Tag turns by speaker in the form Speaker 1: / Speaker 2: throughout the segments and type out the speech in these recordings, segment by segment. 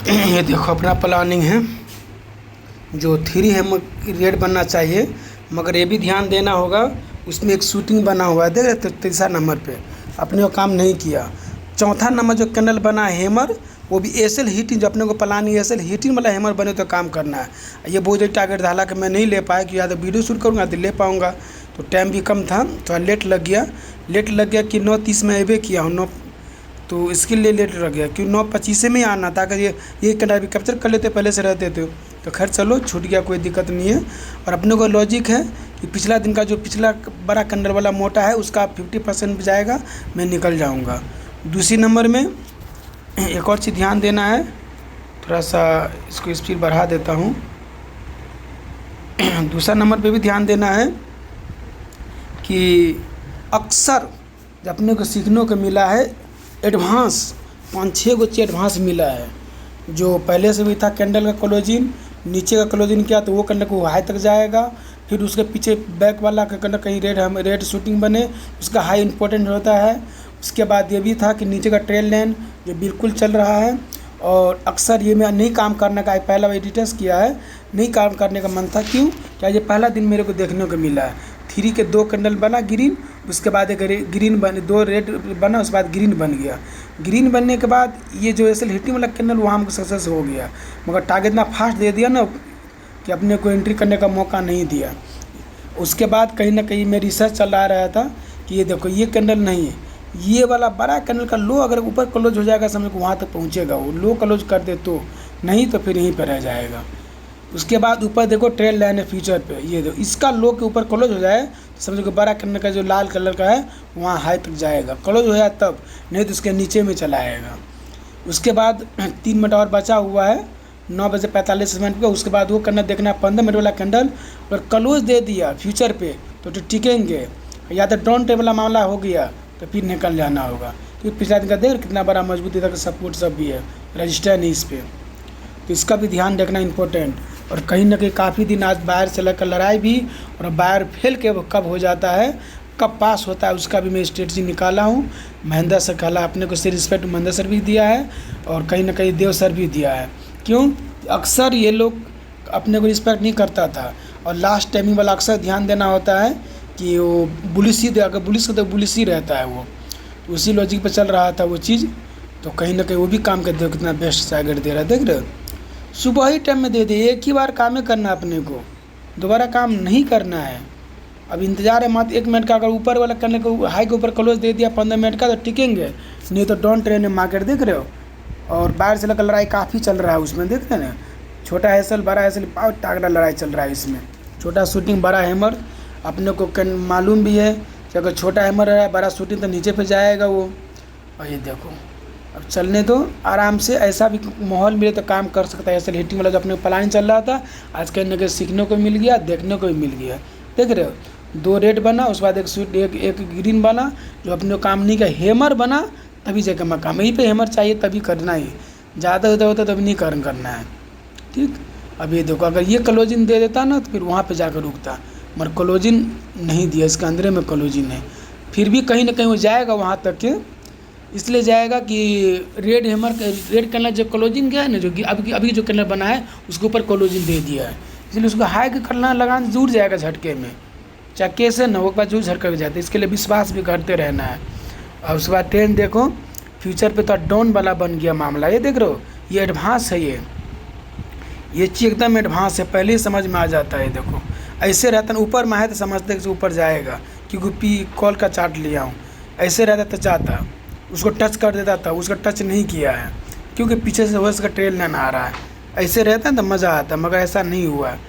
Speaker 1: ये देखो अपना प्लानिंग है जो 3 है रेड बनना चाहिए, मगर ये भी ध्यान देना होगा उसमें एक शूटिंग बना हुआ है, देख रहे तो तीसरा नंबर पे अपने को काम नहीं किया। चौथा नंबर जो कैंडल बना है हेमर, वो भी एसएल हीटिंग, जो अपने को प्लानिंग एसएल हीटिंग वाला हेमर बने तो काम करना है। ये बहुत जल्दी टारगेट था, हालांकि मैं नहीं ले पाया कि या तो वीडियो शूट करूँगा तो ले पाऊँगा, तो टाइम भी कम था, थोड़ा लेट लग गया कि 9:30 में अबे किया हूँ, 9 तो इसके लिए लेट लग गया कि 9:25 में ही आना था कि ये कैंडल भी कैप्चर कर लेते पहले से रहते थे। तो खैर चलो छूट गया, कोई दिक्कत नहीं है। और अपने को लॉजिक है कि पिछला दिन का जो पिछला बड़ा कैंडल वाला मोटा है उसका 50% जाएगा, मैं निकल जाऊंगा। दूसरी नंबर में एक और चीज़ ध्यान देना है, थोड़ा सा इसको स्पीड बढ़ा देता हूँ। दूसरा नंबर पे भी ध्यान देना है कि अक्सर जब अपने को सीखने को मिला है एडवांस 5-6 गो एडवांस मिला है, जो पहले से भी था कैंडल का क्लोजिंग, नीचे का क्लोजिंग किया तो वो कैंडल को हाई तक जाएगा, फिर उसके पीछे बैक वाला का कैंडल कहीं रेड शूटिंग बने उसका हाई इंपॉर्टेंट होता है। उसके बाद ये भी था कि नीचे का ट्रेल लाइन जो बिल्कुल चल रहा है, और अक्सर ये मैं नहीं काम करने का पहला एडिटर्स किया है, नहीं काम करने का मन था। क्यों? क्या ये पहला दिन मेरे को देखने को मिला है 3 के 2 कैंडल बना ग्रीन, उसके बाद एक ग्रीन बन 2 रेड बना, उसके बाद ग्रीन बन गया। ग्रीन बनने के बाद ये जो एसएल हीटिंग वाला कैंडल वहाँ हमको सक्सेस हो गया, मगर टारगेट इतना फास्ट दे दिया ना कि अपने को एंट्री करने का मौका नहीं दिया। उसके बाद कहीं ना कहीं मैं रिसर्च चला रहा था कि ये देखो ये कैंडल नहीं है, ये वाला बड़ा कैंडल का लो अगर ऊपर क्लोज हो जाएगा समझ को वहाँ तक पहुँचेगा, वो लो क्लोज कर दे तो, नहीं तो फिर यहीं पर रह जाएगा। उसके बाद ऊपर देखो ट्रेल लाइन है फ्यूचर पे, ये देखो इसका लो के ऊपर क्लोज हो जाए तो समझो कि बड़ा कैंडल का जो लाल कलर का है वहाँ हाई तक जाएगा, क्लोज हो जाए तब, नहीं तो उसके नीचे में चला आएगा। उसके बाद 3 मिनट और बचा हुआ है, 9:45 पे। उसके बाद वो कैंडल देखना 15 मिनट वाला कैंडल और क्लोज दे दिया फ्यूचर पे तो टिकेंगे, या तो डाउन ट्रेंड वाला मामला हो गया तो फिर निकल जाना होगा। क्योंकि पिछला दिन का देख कितना बड़ा मजबूती तक सपोर्ट सब भी है, रजिस्टर नहीं इस पर, तो इसका भी ध्यान रखना इम्पोर्टेंट। और कहीं ना कहीं काफ़ी दिन आज बाहर से लेकर लड़ाई भी, और बाहर फेल के कब हो जाता है कब पास होता है उसका भी मैं स्ट्रेटजी निकाला हूँ। महेंद्र सर काला अपने को से रिस्पेक्ट महेंद्र सर भी दिया है, और कहीं ना कहीं देव सर भी दिया है। क्यों? अक्सर ये लोग अपने को रिस्पेक्ट नहीं करता था, और लास्ट टाइमिंग वाला अक्सर ध्यान देना होता है कि वो बुलिस ही, अगर बुलिस का तो बुलिस ही रहता है, वो तो उसी लॉजिक पर चल रहा था वो चीज़। तो कहीं ना कहीं वो भी काम करते हो कितना बेस्ट टारगेट दे रहा है, देख रहे हो। सुबह ही टाइम में दे दे, एक ही बार काम करना है अपने को, दोबारा काम नहीं करना है। अब इंतजार है मात्र 1 मिनट का, अगर ऊपर वाला करने को हाई के ऊपर क्लोज दे दिया 15 मिनट का तो टिकेंगे, नहीं तो डाउन ट्रेंड में मार्केट देख रहे हो। और बाहर से लेकर लड़ाई काफ़ी चल रहा है उसमें, देख रहे हैं ना, छोटा एसएल बड़ा एसएल बहुत तगड़ा लड़ाई चल रहा है इसमें। छोटा शूटिंग बड़ा हैमर, अपने को मालूम भी है कि अगर छोटा हैमर है बड़ा शूटिंग तो नीचे पे जाएगा वो। और ये देखो अब चलने दो आराम से, ऐसा भी माहौल मिले तो काम कर सकता है। ऐसे हीटिंग वाला जो अपने प्लानिंग चल रहा था आज कहीं ना कहीं सीखने को मिल गया, देखने को भी मिल गया, देख रहे हो। 2 रेड बना, उसके बाद एक ग्रीन बना, जो अपने को काम नहीं किया। हेमर बना तभी जगह में काम, यहीं पे हेमर चाहिए तभी करना ही, ज़्यादा होता तभी नहीं करना है, ठीक। अब ये देखो अगर ये क्लोजिंग दे देता ना तो फिर वहाँ पे जाकर रुकता, मगर क्लोजिंग नहीं दिया, इसके अंदर में क्लोजिंग है। फिर भी कहीं ना कहीं वो जाएगा वहाँ तक के, इसलिए जाएगा कि रेड कैंडल जो क्लोजिंग गया है ना, जो अभी जो कैंडल बना है उसके ऊपर क्लोजिंग दे दिया है, इसलिए उसको हाई करना लगाना जरूर जाएगा झटके में, चाहे कैसे न हो एक बार जरूर झटके जाते, इसके लिए विश्वास भी करते रहना है। और उसके बाद ट्रेंड देखो फ्यूचर पे तो डाउन वाला बन गया मामला, ये देख रहे हो, ये एडवांस है, ये चीज़ एकदम एडवांस है, पहले ही समझ में आ जाता है। देखो ऐसे रहता ना, ऊपर में है तो समझते कि ऊपर जाएगा, क्योंकि पी कॉल का चार्ट लिया हूँ, ऐसे रहता तो चाहता उसको टच कर देता था, उसका टच नहीं किया है क्योंकि पीछे से वैसे का ट्रेल लाइन आ रहा है। ऐसे रहता है तो मज़ा आता, मगर ऐसा नहीं हुआ है,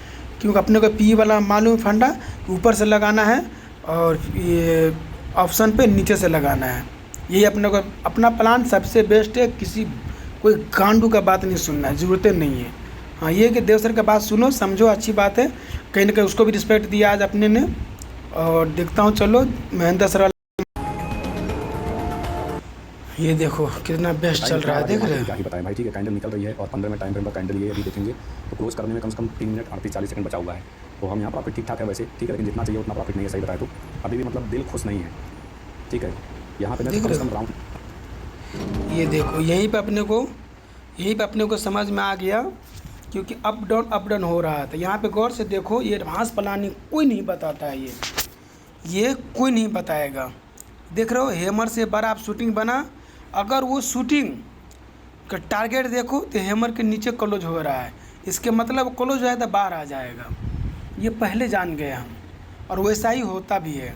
Speaker 1: क्योंकि अपने को पी वाला मालूम फंडा ऊपर से लगाना है और ये ऑप्शन पे नीचे से लगाना है। यही अपने को अपना प्लान सबसे बेस्ट है, किसी कोई गांडू का बात नहीं सुनना है, ज़रूरतें नहीं है। हाँ ये कि देव सर का बात सुनो समझो, अच्छी बात है, कहीं ना कहीं उसको भी रिस्पेक्ट दिया आज अपने ने। और देखता हूँ चलो महेंद्र सर, ये देखो कितना बेस्ट चल रहा है, देख रहे हैं।
Speaker 2: क्या ही बताएं भाई, ठीक है कैंडल निकल रही है और 15 मिनट टाइम फ्रेम पर कैंडल ये अभी देखेंगे तो क्लोज करने में कम से कम 3 मिनट 38-40 सेकंड बचा हुआ है। तो हम यहाँ प्रॉफिट ठीक ठाक है वैसे, ठीक है, लेकिन जितना चाहिए उतना प्रॉफिट नहीं है, सही बताए तो अभी भी मतलब दिल खुश नहीं है, ठीक है। यहाँ पे मैं कम से कम राउंड,
Speaker 1: ये देखो यहीं पे अपने को यही पे अपने को समझ में आ गया, क्योंकि अप डाउन हो रहा था। यहाँ पे गौर से देखो, ये एडवांस प्लानिंग कोई नहीं बताता है, ये कोई नहीं बताएगा। देख रहे हो हैमर से बड़ा आप शूटिंग बना, अगर वो शूटिंग का टारगेट देखो तो हैमर के नीचे क्लोज हो रहा है, इसके मतलब क्लोज हो जाए तो बाहर आ जाएगा। ये पहले जान गए हम, और वैसा ही होता भी है।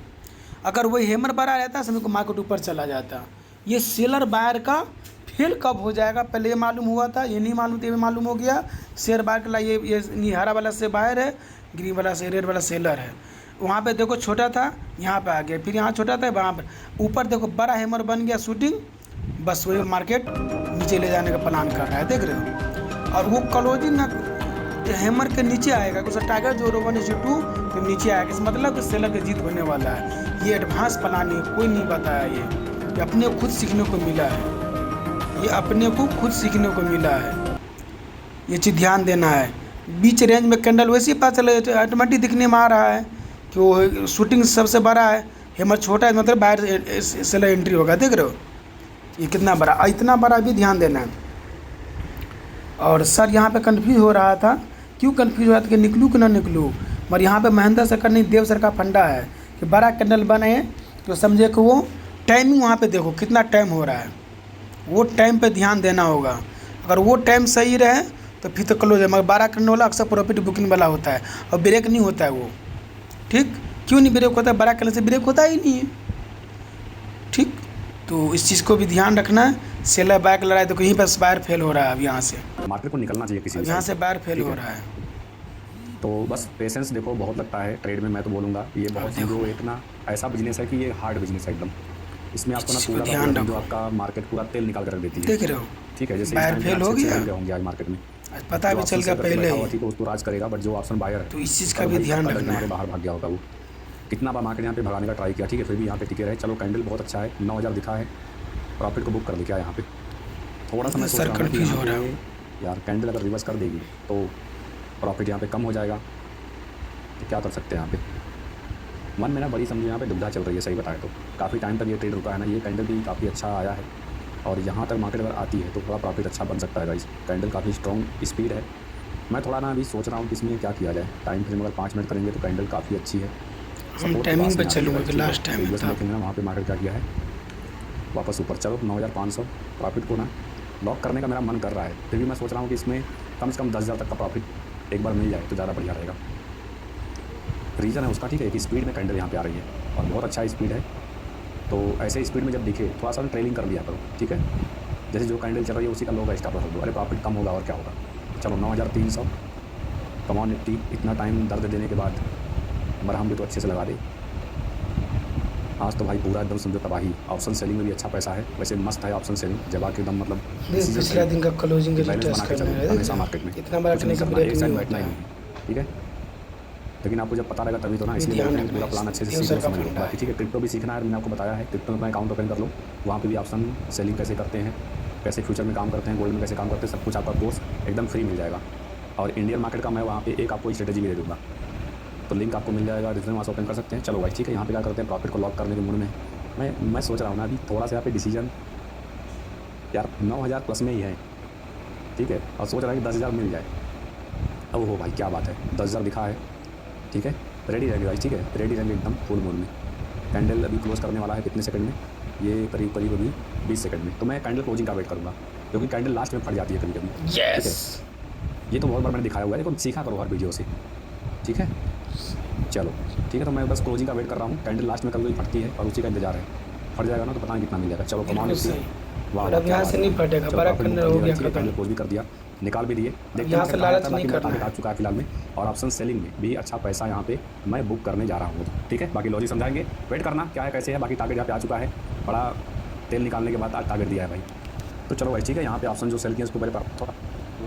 Speaker 1: अगर वही हैमर बड़ा रहता समझ को मार्केट ऊपर चला जाता। ये सेलर बायर का फेल कब हो जाएगा, पहले ये मालूम हुआ था, ये नहीं मालूम था, ये मालूम हो गया। शेयर बायर के लिए ये हरा वाला से बायर है, ग्रीन वाला से रेड वाला सेलर है। वहाँ पे देखो छोटा था, यहाँ पे आ गया, फिर यहाँ छोटा था, वहाँ पर ऊपर देखो बड़ा हैमर बन गया शूटिंग, बस वही मार्केट नीचे ले जाने का प्लान कर रहा है, देख रहे हो। और वो क्लोजिंग ना हैमर के नीचे आएगा, उसका टारगेट जो 1:2 फिर नीचे आएगा, इस मतलब कि सेलर की जीत होने वाला है। ये एडवांस प्लानिंग कोई नहीं बताया, ये अपने खुद सीखने को मिला है, ये अपने को खुद सीखने को मिला है। ये चीज़ ध्यान देना है। बीच रेंज में कैंडल वैसे ही पता चले, ऑटोमेटिक दिखने में आ रहा है कि वो शूटिंग सबसे बड़ा है, हैमर छोटा है, मतलब बाहर सेलर एंट्री होगा, देख रहे हो ये कितना बड़ा, इतना बड़ा भी ध्यान देना है। और सर यहाँ पे कंफ्यूज हो रहा था, क्यों कंफ्यूज हो रहा था कि निकलूँ कि ना निकलूँ, मगर यहाँ पे महेंद्र सर का नहीं, देव सर का फंडा है कि बड़ा कैंडल बने तो समझे कि वो टाइमिंग वहाँ पे देखो कितना टाइम हो रहा है, वो टाइम पे ध्यान देना होगा। अगर वो टाइम सही रहे तो फिर तो क्लोज है, मगर 12 करने वाला अक्सर प्रॉफिट बुकिंग वाला होता है, और ब्रेक नहीं होता है वो, ठीक। क्यों नहीं ब्रेक होता है, 12 करने से ब्रेक होता ही नहीं है, ठीक। तो इस चीज़ को भी ध्यान रखना है। सेलर बायर लड़ाई देखो यहीं पर बायर फेल हो रहा है, अब यहाँ से
Speaker 2: मार्केट को निकलना चाहिए किसी भी
Speaker 1: यहाँ
Speaker 2: साइड
Speaker 1: से बायर फेल
Speaker 2: ठीक
Speaker 1: हो
Speaker 2: है।
Speaker 1: रहा है।
Speaker 2: तो बस पेशेंस देखो बहुत लगता है ट्रेड में, मैं तो बोलूँगा ये बहुत समझो एक ना ऐसा बिजनेस है कि ये हार्ड बिजनेस है एकदम। इसमें आपको ना
Speaker 1: इसको
Speaker 2: पूरा
Speaker 1: ध्यान
Speaker 2: जो
Speaker 1: रखो।
Speaker 2: आपका मार्केट पूरा तेल निकाल कर रख देती है,
Speaker 1: देख रहे हो
Speaker 2: ठीक है। जैसे
Speaker 1: बायर फेल हो गया,
Speaker 2: होंगे आज मार्केट में
Speaker 1: आज पता
Speaker 2: जो
Speaker 1: भी चल
Speaker 2: option
Speaker 1: गया
Speaker 2: seller पे
Speaker 1: पहले
Speaker 2: बैठा हुआ
Speaker 1: ही,
Speaker 2: थी तो उसको राज करेगा, बट जो ऑप्शन बायर है
Speaker 1: तो इस चीज़ का
Speaker 2: तो
Speaker 1: भी
Speaker 2: भाई
Speaker 1: ध्यान
Speaker 2: कदर
Speaker 1: रखना
Speaker 2: हमारे
Speaker 1: है।
Speaker 2: बाहर भाग गया होगा वो। कितना बार मार्केट यहाँ पे भगाने का ट्राई किया, ठीक है, फिर भी यहाँ पे टिके रहे। चलो कैंडल बहुत अच्छा है, 9000 दिखा है, प्रॉफिट को बुक कर दिया यहाँ पे। थोड़ा सा मैं सोच
Speaker 1: सर
Speaker 2: रहा हूँ कि
Speaker 1: कंफ्यूज
Speaker 2: यहाँ
Speaker 1: हो रहा
Speaker 2: पे
Speaker 1: हूँ।
Speaker 2: यार कैंडल अगर रिवर्स कर देगी तो प्रॉफिट यहाँ पे कम हो जाएगा, तो क्या कर सकते हैं यहाँ पे। मन मेरा बड़ी समझो यहाँ पे दुविधा चल रही है, सही बताए तो काफ़ी टाइम तक ये ट्रेड रुका है ना, ये कैंडल भी काफ़ी अच्छा आया है, और यहाँ तक मार्केट अगर आती है तो थोड़ा प्रॉफिट अच्छा बन सकता है गाइस। कैंडल काफ़ी स्ट्रॉन्ग स्पीड है। मैं थोड़ा ना अभी सोच रहा हूँ कि इसमें क्या किया जाए। टाइम फ्रेम अगर 5 मिनट करेंगे तो कैंडल काफ़ी अच्छी है।
Speaker 1: हम टाइमिंग पे चलूँगा कि लास्ट टाइम में था,
Speaker 2: देखेंगे ना वहाँ पे मार्केट क्या किया है, वापस ऊपर। चलो 9500 प्रॉफिट को ना लॉक करने का मेरा मन कर रहा है, फिर भी मैं सोच रहा हूँ कि इसमें कम से कम 10,000 तक का प्रॉफिट एक बार मिल जाए तो ज़्यादा बढ़िया रहेगा। रीज़न है उसका, ठीक है, कि स्पीड में कैंडल यहाँ पे आ रही है और बहुत अच्छा स्पीड है। तो ऐसे स्पीड में जब दिखे थोड़ा सा ट्रेलिंग कर लिया करो, ठीक है। जैसे जो कैंडल चल रही है उसी का लो का स्टॉप लॉस दो, अरे प्रॉफिट कम होगा और क्या होगा। चलो 9300 कमॉन निफ्टी, इतना टाइम दर्द देने के बाद मरहम भी तो अच्छे से लगा दे। आज तो भाई पूरा एकदम समझो तबाही। ऑप्शन सेलिंग में भी अच्छा पैसा है, वैसे मस्त है ऑप्शन सेलिंग, जब आके एकदम मतलब
Speaker 1: पिछला दिन का क्लोजिंग
Speaker 2: बैलेंस बना के चलो हमेशा मार्केट में,
Speaker 1: इतना बड़ा करने का
Speaker 2: कुछ
Speaker 1: ब्रेक
Speaker 2: एक साइड
Speaker 1: नहीं
Speaker 2: बैठना
Speaker 1: होता
Speaker 2: ही
Speaker 1: है।
Speaker 2: नहीं, ठीक है। लेकिन आपको जब पता रहेगा तभी तो ना, इसलिए
Speaker 1: ध्यान
Speaker 2: मैंने
Speaker 1: रखना
Speaker 2: पूरा
Speaker 1: है,
Speaker 2: प्लान अच्छे से
Speaker 1: देव
Speaker 2: सीख
Speaker 1: सर
Speaker 2: लो
Speaker 1: का
Speaker 2: समझ लो।
Speaker 1: फंडा है।
Speaker 2: बाकी ठीक है, क्रिप्टो भी सीखना है, मैंने आपको बताया है, क्रिप्टो में अपना अकाउंट ओपन कर लो, वहाँ पे भी ऑप्शन सेलिंग कैसे करते हैं, कैसे फ्यूचर में काम करते हैं, गोल्ड में कैसे काम करते हैं, सब कुछ आपका कोर्स एकदम फ्री मिल जाएगा। और इंडियन मार्केट का मैं वहाँ पे एक आपको स्ट्रेटेजी भी दे दूँगा, तो लिंक आपको मिल जाएगा, डिस्क्रिप्शन वहाँ से ओपन कर सकते हैं। चलो भाई ठीक है, यहाँ पे क्या करते हैं, प्रॉफिट को लॉक करने के मूड में मैं सोच रहा हूँ ना अभी थोड़ा सा यहाँ पे डिसीजन यार 9000 प्लस में ही है, ठीक है, और सोच रहा है कि 10,000 मिल जाए। अब हो भाई क्या बात है, 10,000 दिखा है, ठीक है, रेडी रहेंगे भाई, ठीक है, रेडी रहेंगे एकदम फुल मूड में। कैंडल अभी क्लोज करने वाला है कितने सेकंड में, ये करीब करीब अभी 20 सेकंड में, तो मैं कैंडल क्लोजिंग का वेट करूँगा, क्योंकि कैंडल लास्ट में फट जाती है कभी कभी, ठीक है। ये तो बहुत बार मैंने दिखाया हुआ है, लेकिन सीखा करो हर वीडियो से, ठीक है। चलो ठीक है, तो मैं बस क्लोजिंग का वेट कर रहा हूँ। कैंडल लास्ट में कभी कभी फटती है और उसी का इंतजार है, फट जाएगा ना तो पता नहीं कितना मिल जाएगा। चलो कमाल
Speaker 1: बिल्कुल सही। और अब यहाँ से नहीं फटेगा, बड़ा करना हो गया खत्म।
Speaker 2: कैंडल क्लोज भी कर दिया, निकाल भी दिए, देखते
Speaker 1: यहाँ
Speaker 2: हैं
Speaker 1: से
Speaker 2: कहाँ
Speaker 1: लालच
Speaker 2: आता है,
Speaker 1: नहीं
Speaker 2: बाकी मैं
Speaker 1: करना
Speaker 2: टारगेट
Speaker 1: है।
Speaker 2: आ चुका है फिलहाल में, और ऑप्शन सेलिंग में भी अच्छा पैसा यहाँ पे मैं बुक करने जा रहा हूँ, ठीक है। बाकी लॉजिक समझाएंगे, वेट करना क्या है कैसे है। बाकी टारगेट यहाँ पे आ चुका है, बड़ा तेल निकालने के बाद आज टारगेट दिया है भाई। तो चलो भाई ठीक है, यहाँ पे ऑप्शन जो सेल किया उसको मेरे पास थोड़ा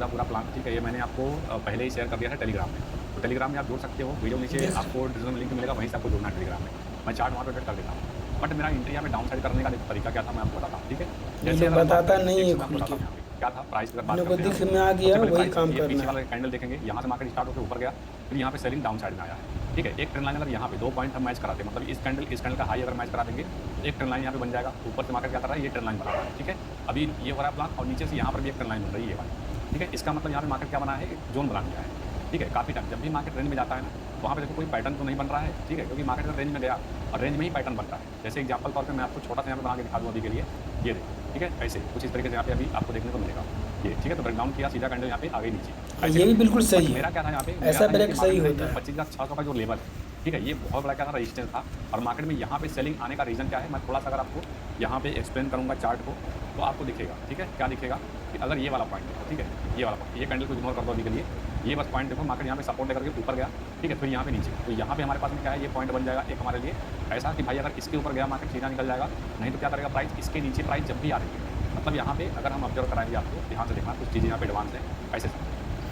Speaker 2: पूरा प्लान, ठीक है, ये मैंने आपको पहले ही शेयर कर दिया है टेलीग्राम में, तो टेलीग्राम में आप जुड़ सकते हो। वीडियो नीचे आपको डिस्क्रिप्शन में लिंक मिलेगा, वहीं से आपको जुड़ना है टेलीग्राम में। मैं चार्ट वहाँ पे अपडेट कर देता हूँ, बट मेरा इंडिया में डाउन साइड करने का तरीका क्या था मैं आपको बताता हूँ, ठीक है।
Speaker 1: ये लोग बताता नहीं है खुल के,
Speaker 2: क्या था प्राइस की बात
Speaker 1: अपने को
Speaker 2: करते हैं।
Speaker 1: दिख में आ गया,
Speaker 2: सबसे पहले
Speaker 1: वही
Speaker 2: प्राइस,
Speaker 1: काम
Speaker 2: ये
Speaker 1: करना
Speaker 2: पीछे
Speaker 1: है।
Speaker 2: वाला कैंडल देखेंगे, यहाँ से मार्केट स्टार्ट होकर ऊपर गया, फिर यहाँ पे सेलिंग डाउन साइड में आया है, ठीक है। एक ट्रेंड लाइन अगर यहाँ पे 2 पॉइंट हम मैच कराते हैं, मतलब इस कैंडल का हाई अगर मैच करा देंगे तो एक ट्रेंड लाइन यहाँ पे बन जाएगा। ऊपर से मार्केट क्या कर रहा है, ये ट्रेंड लाइन बना रहा है, ठीक है। अभी ये हो रहा है प्लान और नीचे से यहाँ पर भी एक ट्रेंड लाइन बन रही है ये वाली, ठीक है। इसका मतलब यहाँ पे मार्केट क्या बना है, एक जोन बना लिया है, ठीक है। काफ़ी टाइम जब भी मार्केट रेंज में जाता है ना, वहाँ पे देखो कोई पैटर्न तो नहीं बन रहा है, ठीक है, क्योंकि मार्केट अगर रेंज में गया और रेंज में ही पैटर्न बनता है। जैसे एग्जांपल तौर पे मैं आपको छोटा सा यहाँ पे बना के दिखा दूँ अभी के लिए, ये देखो, ठीक है। ऐसे कुछ इस तरीके से यहाँ पे अभी आपको देखने को मिलेगा ये, ठीक है। तो ब्रेकडाउन किया, सीधा कैंडल यहाँ पे आगे नीचे,
Speaker 1: ये भी बिल्कुल सही है।
Speaker 2: मेरा क्या था यहाँ पे,
Speaker 1: ऐसा ब्रेक सही होता है।
Speaker 2: 25,600 का जो लेवल है, ठीक है, ये बहुत बड़ा क्या था, रेजिस्टेंस था। और मार्केट में यहाँ पे सेलिंग आने का रीज़न क्या है, मैं थोड़ा सा अगर आपको यहाँ पे एक्सप्लेन करूँगा चार्ट को तो आपको दिखेगा, ठीक है। क्या दिखेगा कि अगर ये वाला पॉइंट देखो, ठीक है, ये वाला पॉइंट, ये कैंडल को इग्नोर कर दो अभी के लिए, ये बस पॉइंट देखो, मार्केट यहाँ पे सपोर्ट लेकर के ऊपर गया, ठीक है, फिर यहाँ पे नीचे, तो यहाँ पे हमारे पास में क्या है, ये पॉइंट बन जाएगा एक हमारे लिए ऐसा कि भाई अगर इसके ऊपर गया मार्केट सीधा निकल जाएगा, नहीं तो क्या करेगा प्राइस इसके नीचे प्राइस जब भी आ रही है, मतलब यहाँ पे अगर हम ऑब्जर्व कराएंगे आपको ध्यान से देखना, कुछ चीज़ें यहाँ पे एडवांस है ऐसे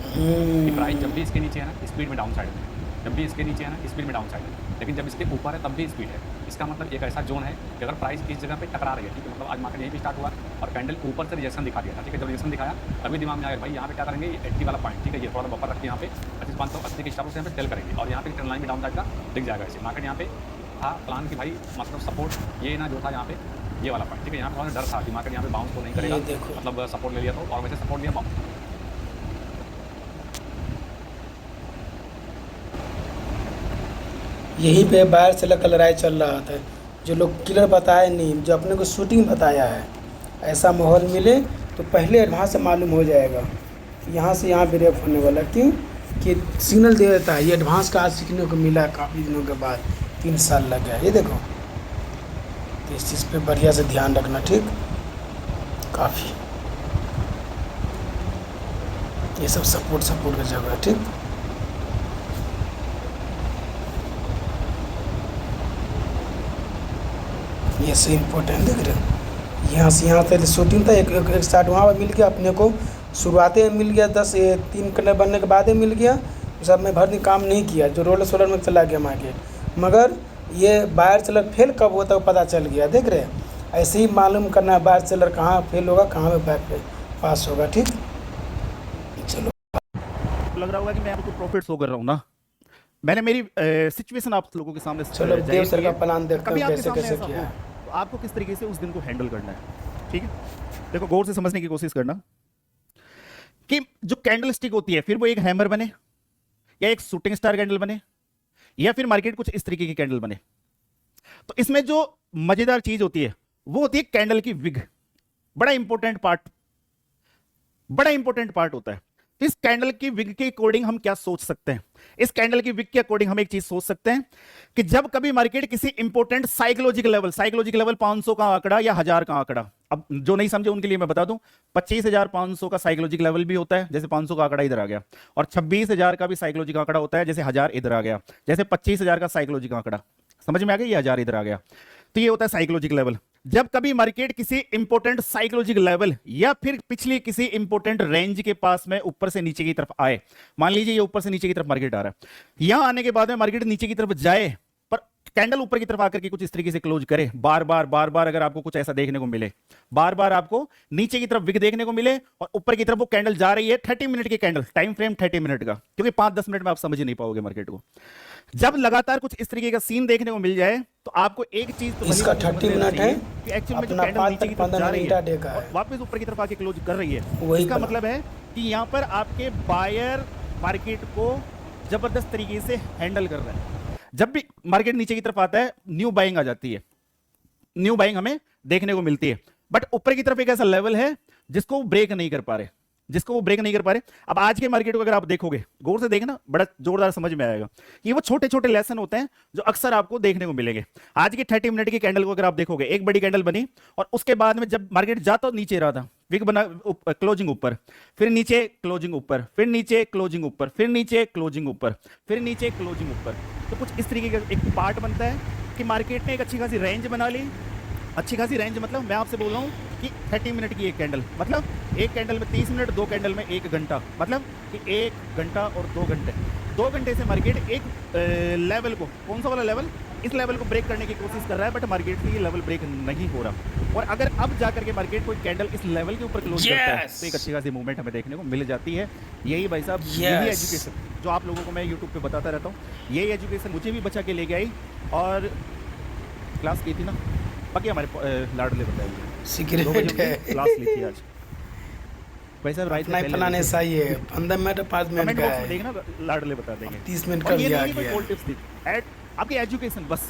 Speaker 2: कि प्राइस जब भी इसके नीचे है ना स्पीड में डाउन साइड में, जब भी इसके नीचे है ना स्पीड में डाउन साइड है, लेकिन जब इसके ऊपर है तब भी स्पीड है। इसका मतलब एक ऐसा जोन है कि अगर प्राइस इस जगह पे टकरा रही है, ठीक है, मतलब आज मार्केट यहीं पे स्टार्ट हुआ और कैंडल ऊपर से रिजेक्शन दिखा दिया था, ठीक है। जब रिजेक्शन दिखाया तभी दिमाग में आया भाई यहाँ पे क्या करेंगे, ये 80 वाला पॉइंट, ठीक है, ये थोड़ा बफर रख के यहाँ पे 25,580 के हिसाब से यहाँ पे सेल करेंगे और यहाँ पे ट्रेंड लाइन में डाउन साइड का दिख जाएगा ऐसे। मार्केट यहाँ पे था प्लान कि भाई मतलब सपोर्ट ये ना जो था यहाँ पे ये वाला पॉइंट, ठीक है, यहाँ पे थोड़ा डर था कि मार्केट यहाँ पे बाउंस तो नहीं करेगा, मतलब सपोर्ट ले लिया तो, और वैसे सपोर्ट लिया बाउंस।
Speaker 1: यहीं पे बाहर से लड़ाई चल रहा था, जो लोग क्लियर बताए नहीं, जो अपने को शूटिंग बताया है। ऐसा माहौल मिले तो पहले एडवांस से मालूम हो जाएगा यहाँ से यहाँ ब्रेक होने वाला, क्यों कि सिग्नल दे देता है। ये एडवांस का आज सीखने को मिला काफ़ी दिनों के बाद, 3 साल लग गया, ये देखो। तो इस चीज़ पे बढ़िया से ध्यान रखना, ठीक, काफ़ी ये सब सपोर्ट की जगह है, ठीक। ये से इम्पोर्टेंट देख रहे हो, यहाँ से शूटिंग था, एक स्टार्ट वहाँ पर मिल गया अपने को, शुरुआत में मिल गया 3 कलर बनने के बाद ही मिल गया। सब में भर दिन काम नहीं किया, जो रोलर सोलर में चला गया मार्केट, मगर ये बायर सेलर फेल कब होता है पता चल गया, देख रहे हैं। ऐसे ही मालूम करना है बायर सेलर कहाँ फेल होगा, कहाँ पे बैक पे पास होगा, ठीक। चलो,
Speaker 3: लग रहा होगा कि मैं आपको प्रॉफिट शो कर रहा हूँ ना, मैंने मेरी सिचुएशन आप लोगों के सामने
Speaker 1: चलो देव सर का प्लान देखते
Speaker 3: कभी
Speaker 1: हैं
Speaker 3: आपके
Speaker 1: कैसे
Speaker 3: सामने
Speaker 1: कैसे
Speaker 3: ऐसा
Speaker 1: किया
Speaker 3: हो,
Speaker 1: है।
Speaker 3: तो आपको किस तरीके से उस दिन को हैंडल करना है, ठीक है। देखो गौर से समझने की कोशिश करना कि जो कैंडल स्टिक होती है, फिर वो एक हैमर बने या एक शूटिंग स्टार कैंडल बने या फिर मार्केट कुछ इस तरीके की कैंडल बने, तो इसमें जो मजेदार चीज होती है वो होती है कैंडल की विग। बड़ा इंपॉर्टेंट पार्ट होता है। तो इस कैंडल की विग के अकॉर्डिंग हम क्या सोच सकते हैं, इस कैंडल की विग के अकॉर्डिंग हम एक चीज सोच सकते हैं कि जब कभी मार्केट किसी इंपॉर्टेंट साइकोलॉजिकल लेवल 500 का आंकड़ा या 1000 का आंकड़ा, अब जो नहीं समझे उनके लिए मैं बता दूं, 25,500 का साइकोलॉजिकल लेवल भी होता है, जैसे 500 का आंकड़ा इधर आ गया, और 26,000 का भी साइकोलॉजिकल आंकड़ा होता है, जैसे 1000 इधर आ गया, जैसे 25,000 का साइकोलॉजिकल आंकड़ा समझ में आ गया, ये 1000 इधर आ गया, तो ये होता है साइकोलॉजिकल लेवल। जब कभी मार्केट किसी इंपॉर्टेंट साइकोलॉजिकल लेवल या फिर पिछली किसी इंपॉर्टेंट रेंज के पास में ऊपर से नीचे की तरफ आए, मान लीजिए ये ऊपर से नीचे की तरफ मार्केट आ रहा है, यहां आने के बाद में मार्केट नीचे की तरफ जाए पर कैंडल ऊपर की तरफ आकर के कुछ इस तरीके से क्लोज करे, बार बार अगर आपको कुछ ऐसा देखने को मिले, बार बार आपको नीचे की तरफ विक देखने को मिले और ऊपर की तरफ वो कैंडल जा रही है, 30 मिनट की कैंडल, टाइम फ्रेम 30 मिनट का, क्योंकि 5-10 मिनट में आप समझ ही नहीं पाओगे मार्केट को। जब लगातार कुछ इस तरीके का सीन देखने को मिल जाए तो आपको एक चीज तो
Speaker 1: इसका 30 मिनट है
Speaker 3: कि एक्चुअल में जो
Speaker 1: अपना
Speaker 3: कैंडल नीचे की तरफ जा रही है
Speaker 1: डेका है,
Speaker 3: और वापस ऊपर की तरफ आके क्लोज कर रही है,
Speaker 1: वही
Speaker 3: इसका
Speaker 1: बना।
Speaker 3: मतलब है कि यहाँ पर आपके बायर मार्केट को जबरदस्त तरीके से हैंडल कर रहा है। जब भी मार्केट नीचे की तरफ आता है न्यू बाइंग आ जाती है, न्यू बाइंग हमें देखने को मिलती है, बट ऊपर की तरफ एक ऐसा लेवल है जिसको वो ब्रेक नहीं कर पा रहे, अब आज के मार्केट को अगर आप देखोगे, गौर से देखना, बड़ा जोरदार समझ में आएगा। ये वो छोटे छोटे लेसन होते हैं जो अक्सर आपको देखने को मिलेंगे। आज की 30 मिनट की कैंडल को अगर आप देखोगे, एक बड़ी कैंडल बनी और उसके बाद में जब मार्केट जाता नीचे रहा था, विक बना क्लोजिंग ऊपर, फिर नीचे क्लोजिंग ऊपर, फिर नीचे क्लोजिंग ऊपर, फिर नीचे क्लोजिंग ऊपर, फिर नीचे क्लोजिंग ऊपर, तो कुछ इस तरीके का एक पार्ट बनता है कि मार्केट ने एक अच्छी खासी रेंज बना ली। अच्छी खासी रेंज मतलब मैं आपसे बोल रहा हूँ कि 30 मिनट की एक कैंडल, मतलब एक कैंडल में 30 मिनट, 2 कैंडल में 1 घंटा, मतलब कि 1 घंटा और 2 घंटे, 2 घंटे से मार्केट एक लेवल को, कौन सा वाला लेवल, इस लेवल को ब्रेक करने की कोशिश कर रहा है, बट मार्केट से ये लेवल ब्रेक नहीं हो रहा। और अगर अब जाकर के मार्केट कोई कैंडल इस लेवल के ऊपर क्लोज करता है तो एक अच्छी खासी मूवमेंट हमें देखने को मिल जाती है। यही भाई साहब, यही एजुकेशन जो आप लोगों को मैं यूट्यूब पे बताता रहता हूँ, यही एजुकेशन मुझे भी बचा के ले गई। और क्लास की थी ना, बाकी हमारे लाडले बताएंगे
Speaker 1: सीक्रेट है,
Speaker 3: क्लास ली थी आज वैसे राइट
Speaker 1: नहीं फलाने सही है, 15 मिनट 5 मिनट
Speaker 3: कमेंट
Speaker 1: का
Speaker 3: बॉक्स में
Speaker 1: है,
Speaker 3: देखना, लाडले बता देंगे
Speaker 1: 30 मिनट
Speaker 3: और
Speaker 1: का
Speaker 3: ये
Speaker 1: भी आ
Speaker 3: नहीं कोई
Speaker 1: गया
Speaker 3: गोल्ड टिप्स थी एड आपकी एजुकेशन, बस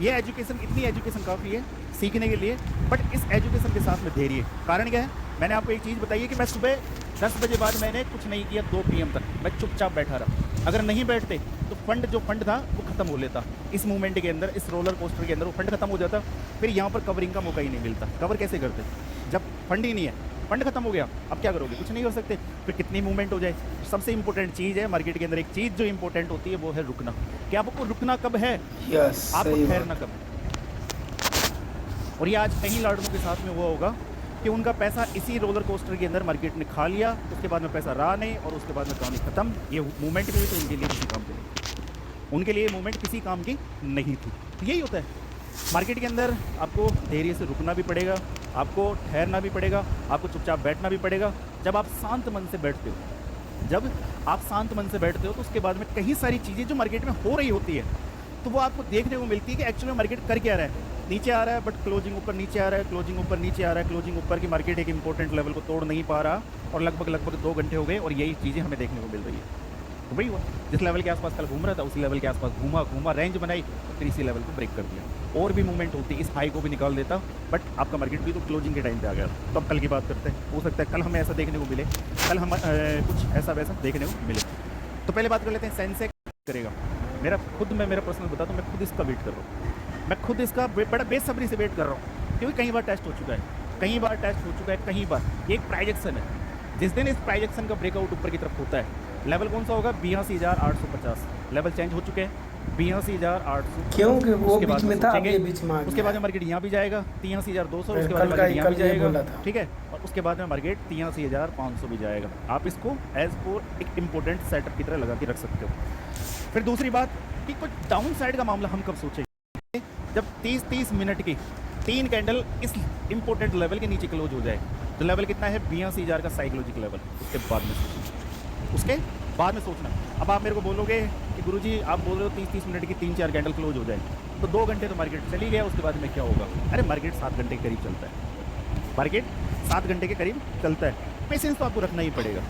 Speaker 3: ये एजुकेशन, इतनी एजुकेशन काफ़ी है सीखने के लिए। बट इस एजुकेशन के साथ में धैर्य, कारण क्या है, मैंने आपको एक चीज़ बताई है कि मैं सुबह 10 बजे बाद मैंने कुछ नहीं किया, 2 PM तक मैं चुपचाप बैठा रहा। अगर नहीं बैठते तो जो फंड था वो ख़त्म हो लेता इस मूवमेंट के अंदर, इस रोलर कोस्टर के अंदर वो फंड खत्म हो जाता, फिर यहाँ पर कवरिंग का मौका ही नहीं मिलता। कवर कैसे करते जब फंड ही नहीं है, फंड खत्म हो गया, अब क्या करोगे, कुछ नहीं कर सकते, फिर कितनी मूवमेंट हो जाए। सबसे इंपॉर्टेंट चीज़ है मार्केट के अंदर, एक चीज़ जो इंपॉर्टेंट होती है वो है रुकना। कि आपको रुकना कब है,
Speaker 1: यस,
Speaker 3: आपको
Speaker 1: सही
Speaker 3: ठहरना कब है। और ये आज कई लड़कों के साथ में हुआ होगा कि उनका पैसा इसी रोलर कोस्टर के अंदर मार्केट ने खा लिया, उसके बाद में पैसा रहा नहीं और उसके बाद में कहानी खत्म। ये मूवमेंट भी तो उनके लिए किसी काम की नहीं, उनके लिए मूवमेंट किसी काम की नहीं थी। तो यही होता है मार्केट के अंदर, आपको धैर्य से रुकना भी पड़ेगा, आपको ठहरना भी पड़ेगा, आपको चुपचाप बैठना भी पड़ेगा। जब आप शांत मन से बैठते हो, जब आप शांत मन से बैठते हो तो उसके बाद में कई सारी चीज़ें जो मार्केट में हो रही होती है तो वो आपको देखने को मिलती है कि एक्चुअली में मार्केट कर क्या रहा है। नीचे आ रहा है बट क्लोजिंग ऊपर नीचे आ रहा है, क्लोजिंग ऊपर नीचे आ रहा है, क्लोजिंग ऊपर की मार्केट एक इंपॉर्टेंट लेवल को तोड़ नहीं पा रहा और लगभग 2 घंटे हो गए और यही चीज़ें हमें देखने को मिल रही है। तो वही हुआ, जिस लेवल के आसपास कल घूम रहा था उसी लेवल के आसपास घूमा रेंज बनाई और फिर इसी लेवल को ब्रेक कर दिया। और भी मूवमेंट होती, इस हाई को भी निकाल देता, बट आपका मार्केट भी तो क्लोजिंग के टाइम पे आ गया। तो अब कल की बात करते हैं, हो सकता है कल हमें ऐसा देखने को मिले, कल हम कुछ ऐसा वैसा देखने को मिले। तो पहले बात कर लेते हैं सेंसेक्स करेगा। मेरा पर्सनल बताता हूँ, मैं खुद इसका वेट कर रहा हूँ, मैं खुद इसका बड़ा बेसब्री से वेट कर रहा हूँ, क्योंकि कई बार टेस्ट हो चुका है, कई बार ये एक प्राइजेक्शन है। जिस दिन इस प्राइजेक्शन का ब्रेकआउट ऊपर की तरफ होता है, लेवल कौन सा होगा, 82,850 लेवल चेंज हो चुके हैं, 82,800।
Speaker 1: क्योंकि वो बीच में था, अब ये बीच में आ
Speaker 3: उसके
Speaker 1: गया।
Speaker 3: बाद में मार्केट यहाँ भी जाएगा 83,200, उसके बाद
Speaker 1: कल का
Speaker 3: मार्केट यहाँ भी
Speaker 1: कल यही बोला
Speaker 3: जाएगा,
Speaker 1: था।
Speaker 3: ठीक है, और उसके बाद में मार्केट 83,500 भी जाएगा। आप इसको एज फोर एक इंपॉर्टेंट सेटअप की तरह लगा के रख सकते हो। फिर दूसरी बात कि कुछ डाउन साइड का मामला हम कब सोचेंगे, जब 30 मिनट की 3 कैंडल इस इंपॉर्टेंट लेवल के नीचे क्लोज हो जाए। तो लेवल कितना है, 82,000 का साइकोलॉजिकल लेवल। उसके बाद में सोचना। अब आप मेरे को बोलोगे कि गुरुजी आप बोल रहे हो 30 मिनट की 3-4 कैंडल क्लोज हो जाए, तो 2 घंटे तो मार्केट चली गया, उसके बाद में क्या होगा। अरे मार्केट 7 घंटे के करीब चलता है, मार्केट 7 घंटे के करीब चलता है। पेशेंस तो आपको रखना ही पड़ेगा,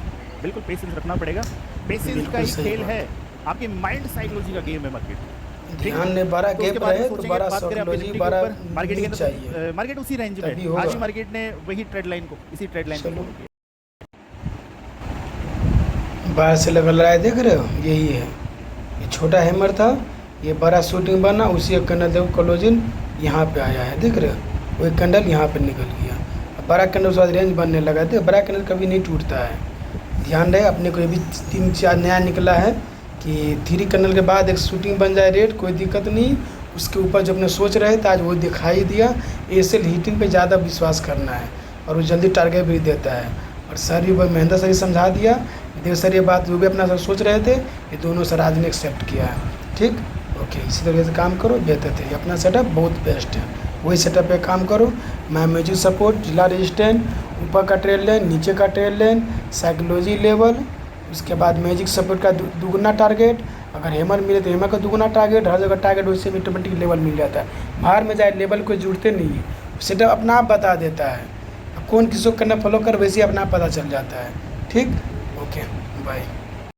Speaker 3: बिल्कुल पेशेंस रखना पड़ेगा। पेशेंस का ही खेल है, आपकी माइंड साइकोलॉजी का गेम है मार्केट।
Speaker 1: ध्यान में बड़ा गैप रहे तो बड़ा साइकोलॉजी, बड़ा
Speaker 3: मार्केट के
Speaker 1: चाहिए।
Speaker 3: अंदर मार्केट उसी रेंज में, आज भी मार्केट ने वही ट्रेड लाइन को, इसी ट्रेड लाइन को
Speaker 1: बाहर से लग रहा है, देख रहे हो, यही है। ये छोटा हैमर था, ये बड़ा शूटिंग बना, उसी एक कैंडल देखो क्लोजिंग यहाँ पे आया है, देख रहे हो, वो एक कैंडल यहाँ पे निकल गया। अब बड़ा कैंडल उसके बाद रेंज बनने लगा था। बड़ा कैंडल कभी नहीं टूटता है, ध्यान रहे। अपने को ये भी 3-4 नया निकला है कि 3 कैंडल के बाद एक शूटिंग बन जाए रेड, कोई दिक्कत नहीं। उसके ऊपर जो अपने सोच रहे थे आज वो दिखाई दिया। एसएल हीटिंग पे ज़्यादा विश्वास करना है और वो जल्दी टारगेट भी देता है। और सर भी महेंद्र सर ही समझा दिया, देव सर ये बात जो भी अपना सर सोच रहे थे, ये दोनों सर आज ने एक्सेप्ट किया है। ठीक, ओके, इसी तरीके से काम करो, बेहतर थे। अपना सेटअप बहुत बेस्ट है, वही सेटअप पे काम करो। मैं म्यूजिक सपोर्ट, जिला रेजिस्टेंट, ऊपर का ट्रेल लेन, नीचे का ट्रेल लेन, साइकोलॉजी लेवल, उसके बाद मैजिक सपोर्ट का दुगुना टारगेट। अगर हैमर मिले तो हैमर का दुगुना टारगेट, हर जगह टारगेट उससे भी ऑटोमेटिक लेवल मिल जाता है। बाहर में जाए लेवल कोई जुड़ते नहीं है, सेटअप अपना आप बता देता है। कौन किसको करना फॉलो कर, वैसे ही अपना आप पता चल जाता है। ठीक, ओके, बाय।